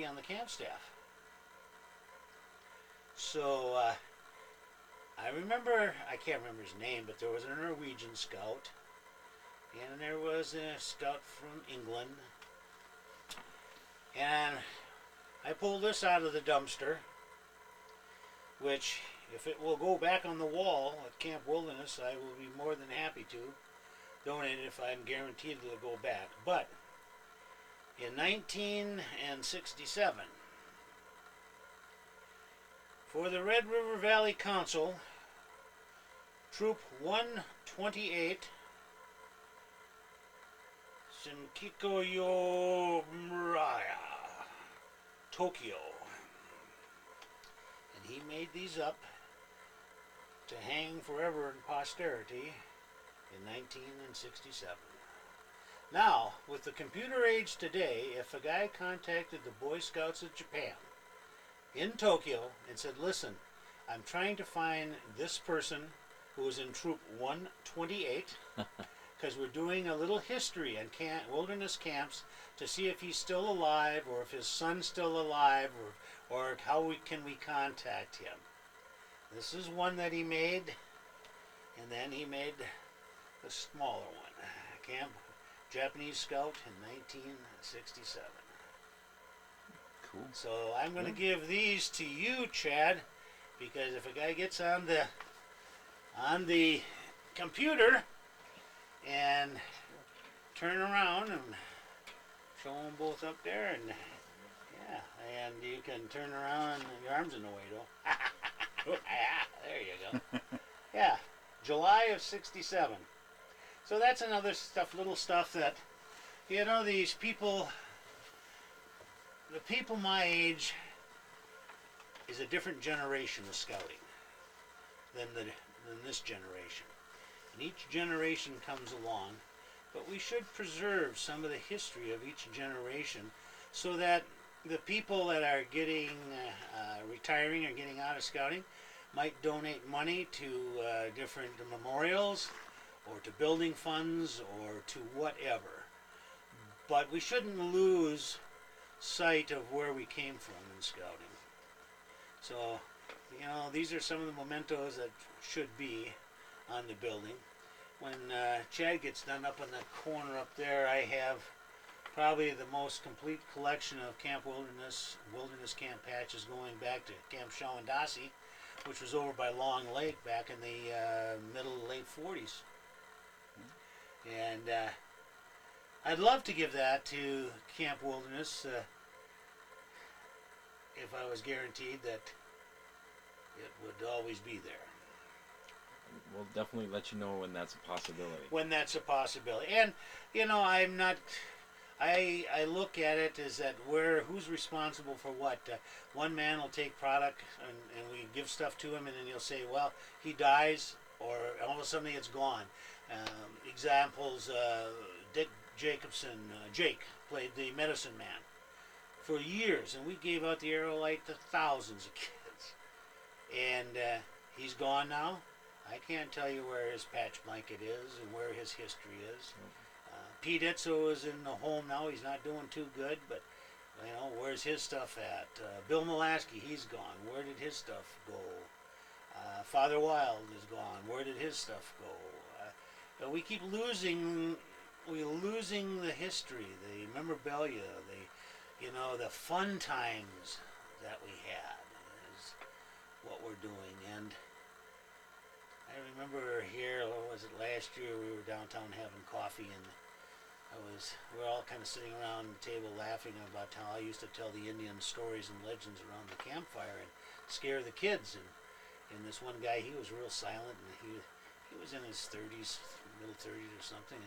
on the camp staff. So I remember, I can't remember his name, but there was a Norwegian scout, and there was a scout from England, and I pulled this out of the dumpster, which, if it will go back on the wall at Camp Wilderness, I will be more than happy to donate it if I'm guaranteed it'll go back. But in 1967, for the Red River Valley Council, Troop 128, Shinkiko Muraya, Tokyo. And he made these up to hang forever in posterity in 1967. Now, with the computer age today, if a guy contacted the Boy Scouts of Japan in Tokyo and said, listen, I'm trying to find this person who was in Troop 128 because we're doing a little history on wilderness camps to see if he's still alive or if his son's still alive or how can we contact him. This is one that he made, and then he made a smaller one, Camp Japanese Scout in 1967. Cool. So I'm going to give these to you, Chad, because if a guy gets on the computer and turn around and show them both up there, and yeah, and you can turn around and your arm's in the way, though. Yeah, there you go. Yeah, July of '67. So that's another little stuff that, these people, the people my age is a different generation of scouting than this generation. And each generation comes along, but we should preserve some of the history of each generation so that the people that are getting retiring or getting out of scouting might donate money to different memorials or to building funds or to whatever. But we shouldn't lose sight of where we came from in scouting. So, these are some of the mementos that should be on the building. When Chad gets done up in the corner up there, I have probably the most complete collection of Camp Wilderness camp patches going back to Camp Shawandasi, which was over by Long Lake back in the middle to late 40s. And I'd love to give that to Camp Wilderness if I was guaranteed that it would always be there. We'll definitely let you know when that's a possibility. When that's a possibility. And, I'm not... I look at it as that who's responsible for what. One man will take product and we give stuff to him, and then he'll say, well, he dies, or all of a sudden it's gone. Examples, Dick Jacobson, Jake, played the medicine man for years, and we gave out the Aerolite to thousands of kids. And he's gone now. I can't tell you where his patch blanket is and where his history is. Pete Itzo is in the home now. He's not doing too good, but where's his stuff at? Bill Molaski, he's gone. Where did his stuff go? Father Wild is gone. Where did his stuff go? We keep losing. We're losing the history, the memorabilia, the fun times that we had is what we're doing. And I remember here, what was it, last year we were downtown having coffee, and we're all kind of sitting around the table laughing about how I used to tell the Indian stories and legends around the campfire and scare the kids. And this one guy, he was real silent, and he was in his 30s, middle 30s or something.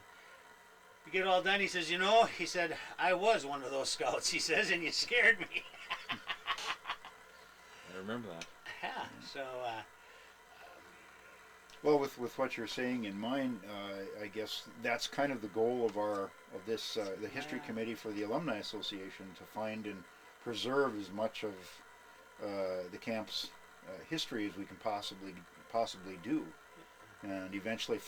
We get all done, he says, he said, I was one of those scouts, he says, and you scared me. I remember that. Yeah, so... Well, with what you're saying in mind, I guess that's kind of the goal of the History Committee for the Alumni Association, to find and preserve as much of the camp's history as we can possibly do, and eventually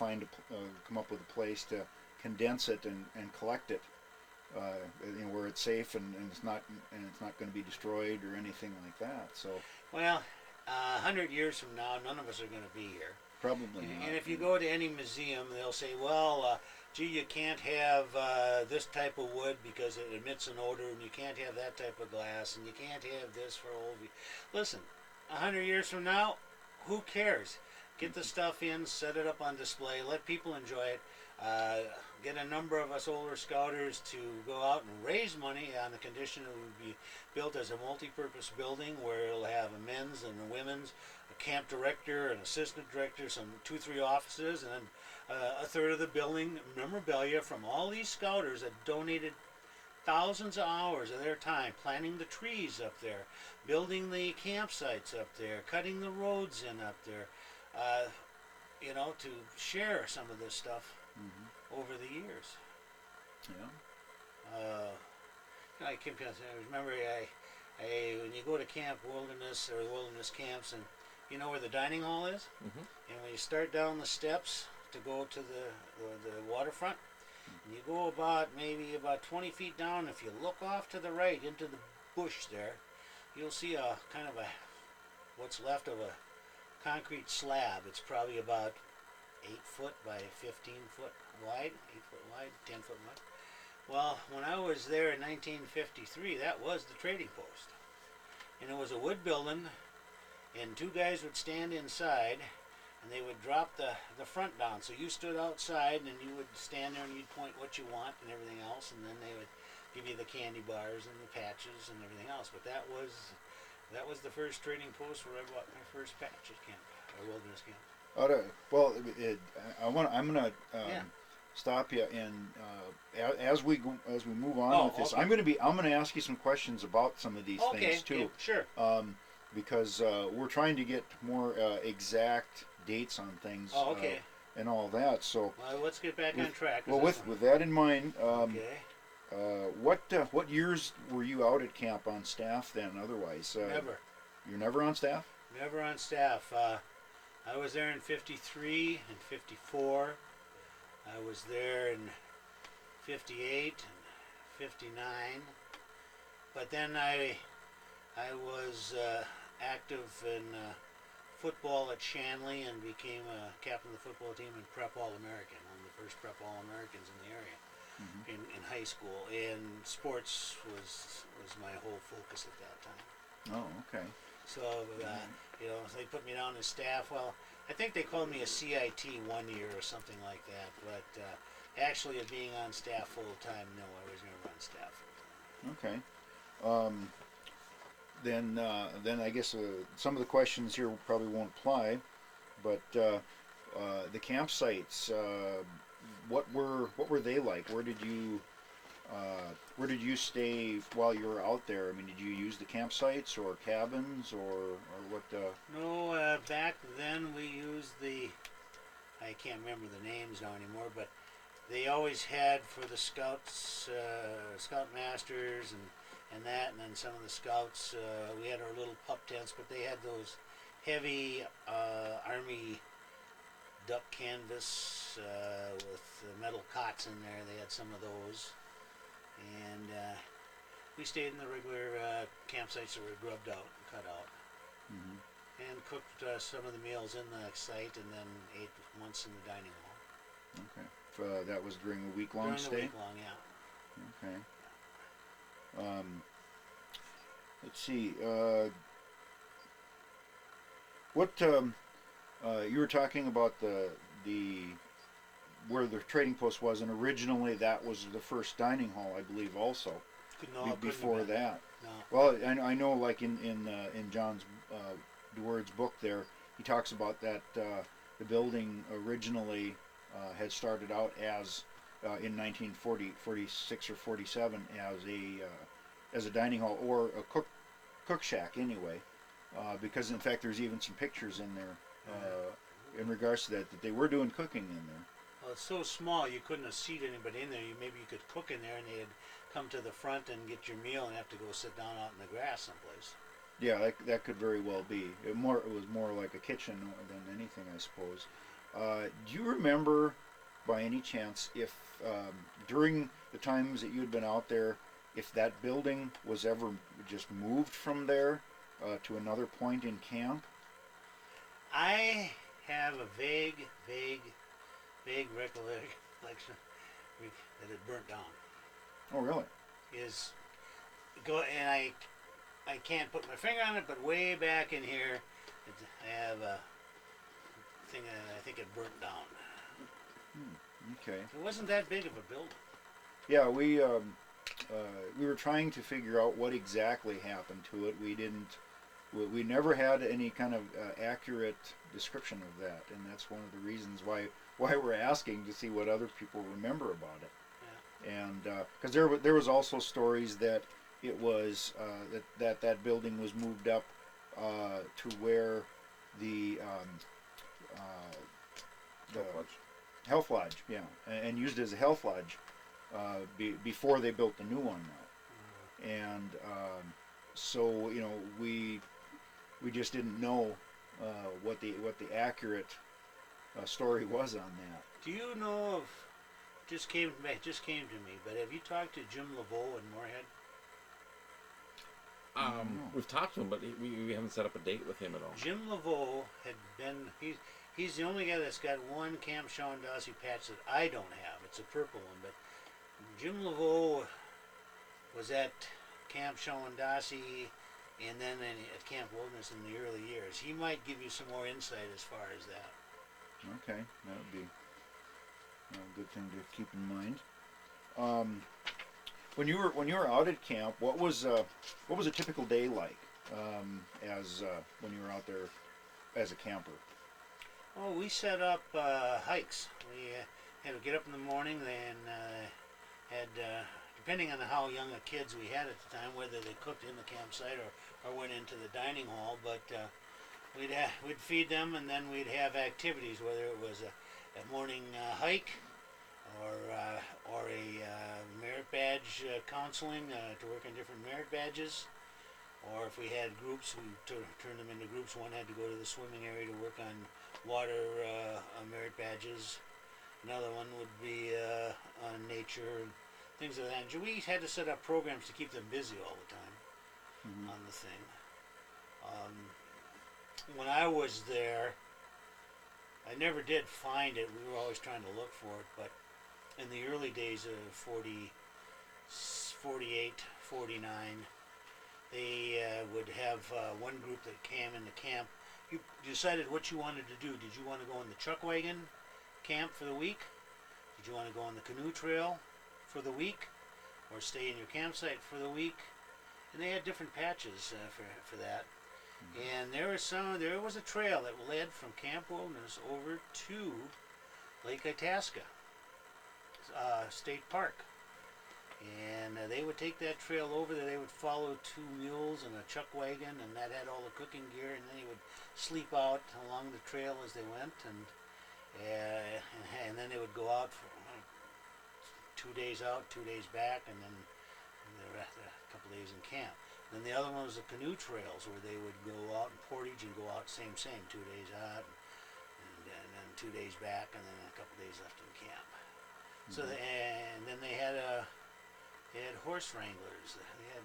come up with a place to condense it and collect it where it's safe and it's not going to be destroyed or anything like that. So Well, 100 years from now, none of us are going to be here. probably And, not. and if you go to any museum, they'll say, well, gee, you can't have this type of wood because it emits an odor, and you can't have that type of glass, and you can't have this for old. Listen, 100 years from now, who cares? Get the stuff in, set it up on display, let people enjoy it. Get a number of us older scouters to go out and raise money on the condition it would be built as a multi-purpose building where it'll have a men's and a women's, a camp director, an assistant director, some 2-3 offices, and then a third of the building memorabilia from all these scouters that donated thousands of hours of their time planting the trees up there, building the campsites up there, cutting the roads in up there, to share some of this stuff over the years. Yeah. I remember when you go to Camp Wilderness or wilderness camps, and you know where the dining hall is, and when you start down the steps to go to the waterfront, and you go maybe about 20 feet down, if you look off to the right into the bush there, you'll see a kind of what's left of a concrete slab. It's probably about 8 foot by 15 foot wide, 8 foot wide, 10 foot wide. Well, when I was there in 1953, that was the trading post. And it was a wood building, and 2 guys would stand inside, and they would drop the front down. So you stood outside, and you would stand there, and you'd point what you want and everything else, and then they would give you the candy bars and the patches and everything else. But that was the first trading post where I bought my first patch at camp, or wilderness camp. Well, I'm gonna stop you, and as we move on with this, okay. I'm gonna ask you some questions about some of these things too. Okay, sure. Because we're trying to get more exact dates on things. Okay. And all that. So Well, let's get back on track. well, with that in mind, Okay. what years were you out at camp on staff then? Otherwise, Never. You're never on staff. Never on staff. I was there in 53 and 54. I was there in 58 and 59. But then I was active in football at Shanley and became a captain of the football team and Prep All-American. One of the first Prep All-Americans in the area in high school. And sports was my whole focus at that time. Oh, okay. So, they put me down as staff. Well, I think they called me a CIT 1 year or something like that. But actually, being on staff full time, no, I was never on staff full time. Okay. Then I guess some of the questions here probably won't apply, but the campsites, what were they like? Where did you stay while you were out there? I mean, did you use the campsites or cabins or what? No, back then we used I can't remember the names now anymore, but they always had for the scouts, scout masters and then some of the scouts, we had our little pup tents, but they had those heavy army duck canvas with metal cots in there. They had some of those. And we stayed in the regular campsites that were grubbed out and cut out, and cooked some of the meals in the site, and then ate once in the dining hall. Okay, that was during a week-long stay. During the week-long, yeah. Okay. Let's see. What you were talking about the where the trading post was, and originally that was the first dining hall, I believe, also. No, before that. No. Well, I know, like in John's DeWord's book there, he talks about that the building originally had started out as in 1946 or 47 as a dining hall or a cook shack anyway, because in fact there's even some pictures in there in regards to that they were doing cooking in there. Well, it's so small you couldn't have seated anybody in there. Maybe you could cook in there, and they'd come to the front and get your meal and have to go sit down out in the grass someplace. Yeah, that could very well be. It was more like a kitchen than anything, I suppose. Do you remember by any chance if during the times that you'd been out there, if that building was ever just moved from there to another point in camp? I have a vague recollection that it burnt down. Oh, really? And I can't put my finger on it, but way back in here, I have a thing that I think it burnt down. Okay. It wasn't that big of a building. Yeah, we were trying to figure out what exactly happened to it. We never had any kind of accurate description of that, and that's one of the reasons why we're asking to see what other people remember about it. Yeah. And because there was also stories that it was that building was moved up to where the health lodge, yeah, and used as a health lodge before they built the new one now. And so we just didn't know what the accurate story was on that. Do you know of? Just came to me. But have you talked to Jim Laveau in Moorhead? We've talked to him, but we haven't set up a date with him at all. Jim Laveau had been. He's the only guy that's got one Camp Shawandassi patch that I don't have. It's a purple one, but Jim Laveau was at Camp Shawandassi and then at Camp Wilderness in the early years. He might give you some more insight as far as that. Okay, that would be a good thing to keep in mind. When you were out at camp, what was a typical day like as when you were out there as a camper? Oh, we set up hikes. We had to get up in the morning and had, depending on how young the kids we had at the time, whether they cooked in the campsite or went into the dining hall, but we'd feed them, and then we'd have activities, whether it was a morning hike or a merit badge counseling to work on different merit badges. Or if we had groups, we turned them into groups. One had to go to the swimming area to work on water merit badges. Another one would be on nature, things of that. And we had to set up programs to keep them busy all the time on the thing. When I was there, I never did find it. We were always trying to look for it. But in the early days of 48, 49, they would have one group that came into camp. You decided what you wanted to do. Did you want to go on the chuck wagon camp for the week? Did you want to go on the canoe trail for the week? Or stay in your campsite for the week? And they had different patches for that. And there was a trail that led from Camp Wilderness over to Lake Itasca State Park. And they would take that trail over there. They would follow two mules and a chuck wagon, and that had all the cooking gear. And then they would sleep out along the trail as they went, and then they would go out for 2 days out, 2 days back, and then a couple days in camp. Then the other one was the canoe trails, where they would go out in Portage and go out same 2 days out, and then 2 days back, and then a couple days left in camp. So and then they had horse wranglers. They had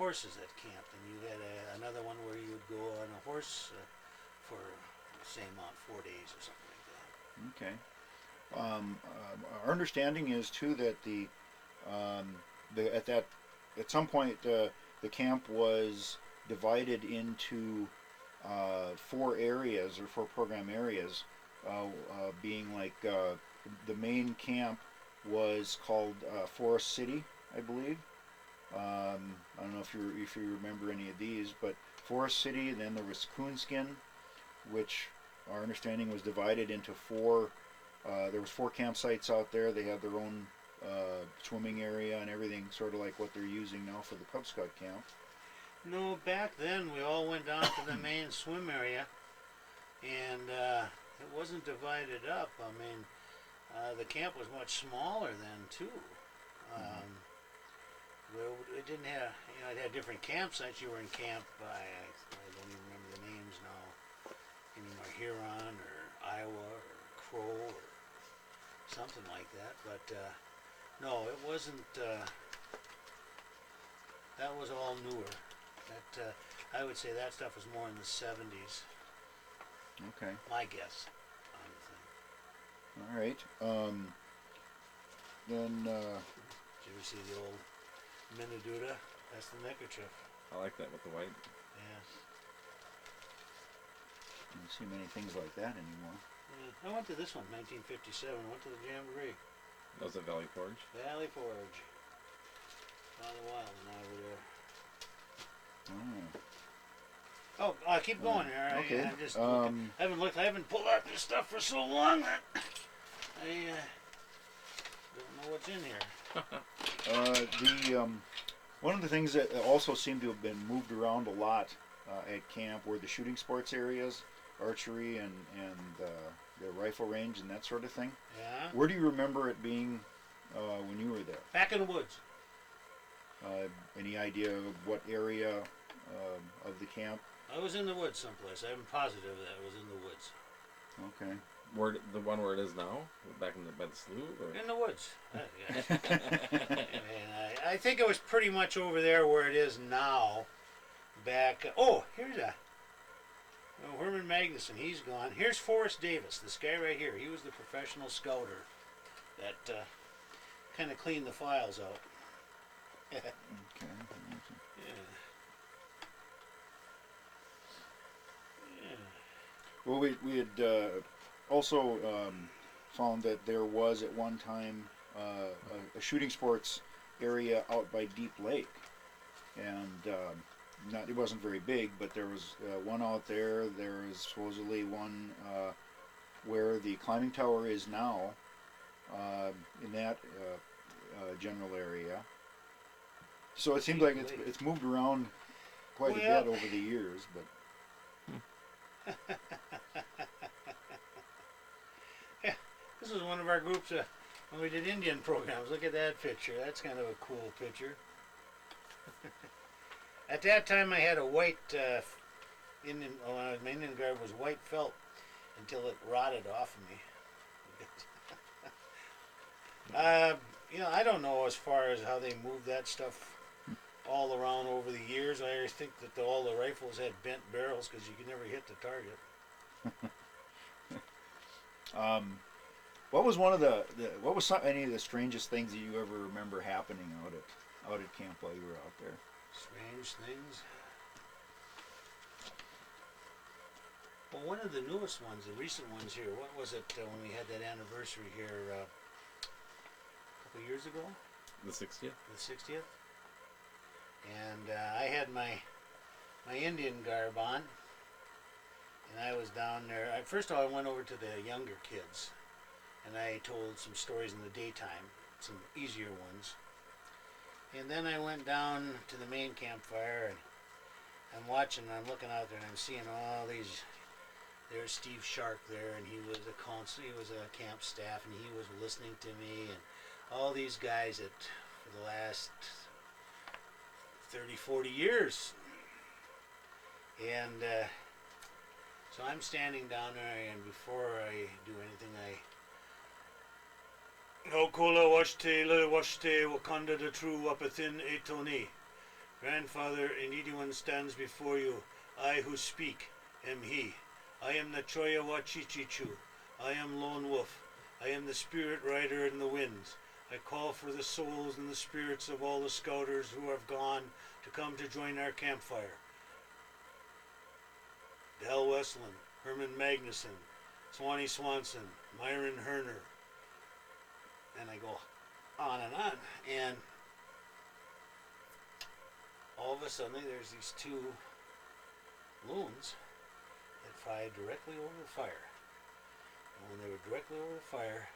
horses at camp, and you had another one where you would go on a horse for the same amount, 4 days or something like that. Okay. Our understanding is too that at some point the camp was divided into 4 areas, or 4 program areas, being like the main camp was called Forest City, I believe. I don't know if you remember any of these, but Forest City. Then there was Coonskin, which our understanding was divided into 4. There was 4 campsites out there. They had their own swimming area and everything, sort of like what they're using now for the Cub Scout camp. No, back then we all went down to the main swim area, and it wasn't divided up. I mean, the camp was much smaller then too. It didn't have, it had different campsites. You were in camp by, I don't even remember the names now, anymore, Huron or Iowa or Crow or something like that. But no, it wasn't. That was all newer. That I would say that stuff was more in the 70s. Okay. My guess on the thing. All right. Then. Did you ever see the old Miniduda? That's the neckerchief. I like that with the white. Yeah. I don't see many things like that anymore. Yeah. I went to this one, 1957. I went to the Jamboree. That was at Valley Forge. Valley Forge. Father Wild and I were there. Oh. Oh, keep going there. Okay. I just I haven't looked. I haven't pulled out this stuff for so long that I don't know what's in here. One of the things that also seemed to have been moved around a lot at camp were the shooting sports areas, archery and the rifle range and that sort of thing. Yeah. Where do you remember it being when you were there? Back in the woods. Any idea of what area of the camp? I was in the woods someplace. I'm positive that I was in the woods. Okay. Where the one where it is now, back in by the slough, or? In the woods. And I think it was pretty much over there where it is now. Back. Oh, here's Herman Magnuson. He's gone. Here's Forrest Davis. This guy right here. He was the professional scouter that kind of cleaned the files out. Okay. Yeah. Well, we had also found that there was at one time a shooting sports area out by Deep Lake, and it wasn't very big, but there was one out there. There is supposedly one where the climbing tower is now, in that general area. So it seems like it's moved around quite a bit over the years, but. Yeah, this was one of our groups when we did Indian programs. Look at that picture. That's kind of a cool picture. At that time, I had a white Indian. My Indian garb was white felt until it rotted off of me. I don't know as far as how they moved that stuff all around over the years. I always think that all the rifles had bent barrels because you could never hit the target. What was any of the strangest things that you ever remember happening out at camp while you were out there? Strange things. Well, one of the newest ones, the recent ones here. What was it when we had that anniversary here a couple years ago? The 60th. The 60th. And I had my Indian garb on, and I was down there. First of all, I went over to the younger kids, and I told some stories in the daytime, some easier ones. And then I went down to the main campfire, and I'm watching, and I'm looking out there, and I'm seeing all these. There's Steve Shark there, and he was a camp staff, and he was listening to me, and all these guys that for the last 30, 40 years. And so I'm standing down there, and before I do anything, No kola washte le washte wakanda the true wapathin etoni. Grandfather Indidiwan stands before you. I who speak am he. I am the Choya Wachichichu. I am Lone Wolf. I am the spirit rider in the winds. I call for the souls and the spirits of all the scouters who have gone to come to join our campfire. Del Westland, Herman Magnuson, Swanee Swanson, Myron Herner. And I go on, and all of a sudden there's these two loons that fly directly over the fire. And when they were directly over the fire,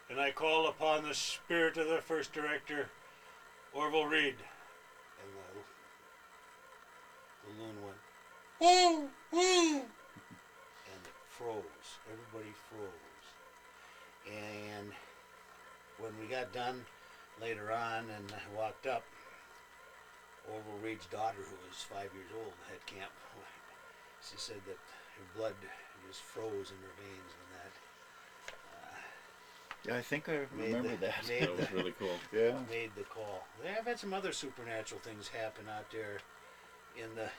and I call upon the spirit of the first director, Orville Reed. And the loon went, woo, woo, and it froze. Everybody froze. And when we got done later on and I walked up, Orville Reed's daughter, who was 5 years old, had camp. She said that her blood just froze in her veins and that. Yeah, I think I Made remember the- that. made That was really cool. Yeah. made the call. I've had some other supernatural things happen out there in the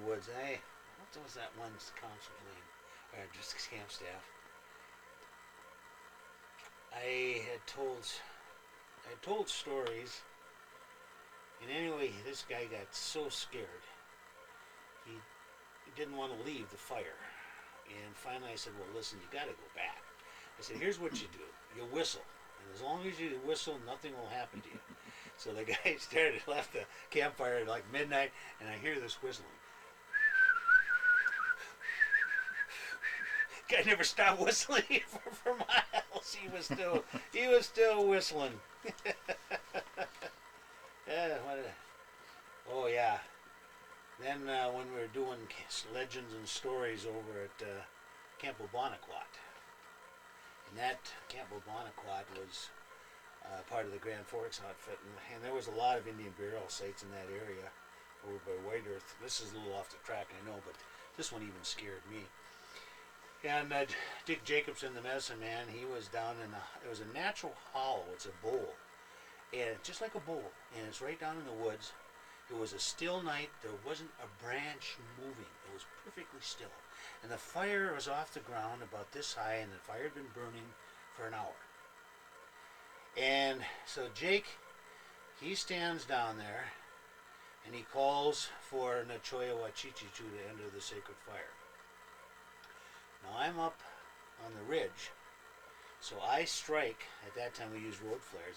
woods. What was that one council's name? Or just camp staff. I had told stories, and anyway, this guy got so scared. He didn't want to leave the fire, and finally I said, "Well, listen, you got to go back." I said, "Here's what you do: you whistle, and as long as you whistle, nothing will happen to you." So the guy left the campfire at like midnight, and I hear this whistling. Guy never stopped whistling for miles. He was still whistling. Oh yeah. Then when we were doing legends and stories over at Camp Oboniquat, and that Camp Oboniquat was part of the Grand Forks outfit, and there was a lot of Indian burial sites in that area over by White Earth. This is a little off the track, I know, but this one even scared me. And Dick Jacobson, the medicine man, he was down it was a natural hollow. It's a bowl, and just like a bowl, and it's right down in the woods. It was a still night. There wasn't a branch moving. It was perfectly still, and the fire was off the ground about this high, and the fire had been burning for an hour. And so Jake, he stands down there, and he calls for Nachoya Wachichichu to enter the sacred fire. Now I'm up on the ridge, so I strike. At that time we used road flares.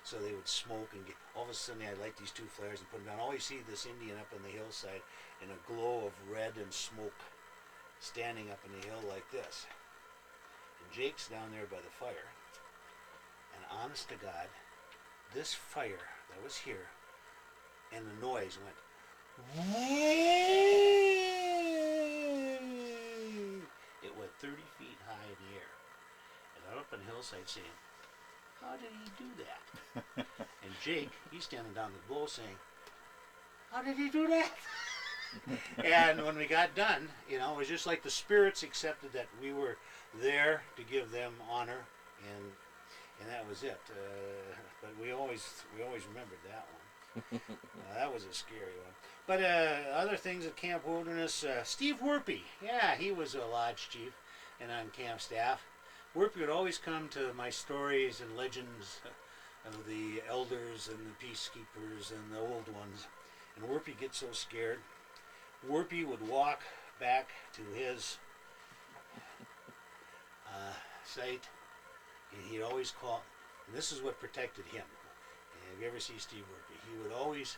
So they would smoke and all of a sudden I'd light these 2 flares and put them down. All you see this Indian up on the hillside in a glow of red and smoke standing up in the hill like this. And Jake's down there by the fire. And honest to God, this fire that was here and the noise went. It went 30 feet high in the air. And I'm up on the hillside saying, "How did he do that?" And Jake, he's standing down the bowl saying, "How did he do that?" And when we got done, it was just like the spirits accepted that we were there to give them honor, and that was it. But we always remembered that one. That was a scary one. But other things at Camp Wilderness, Steve Warpy, yeah, he was a lodge chief and on camp staff. Warpy would always come to my stories and legends of the elders and the peacekeepers and the old ones. And Warpy gets so scared. Warpy would walk back to his site, and he'd always call, and this is what protected him. And if you ever see Steve Warpy, he would always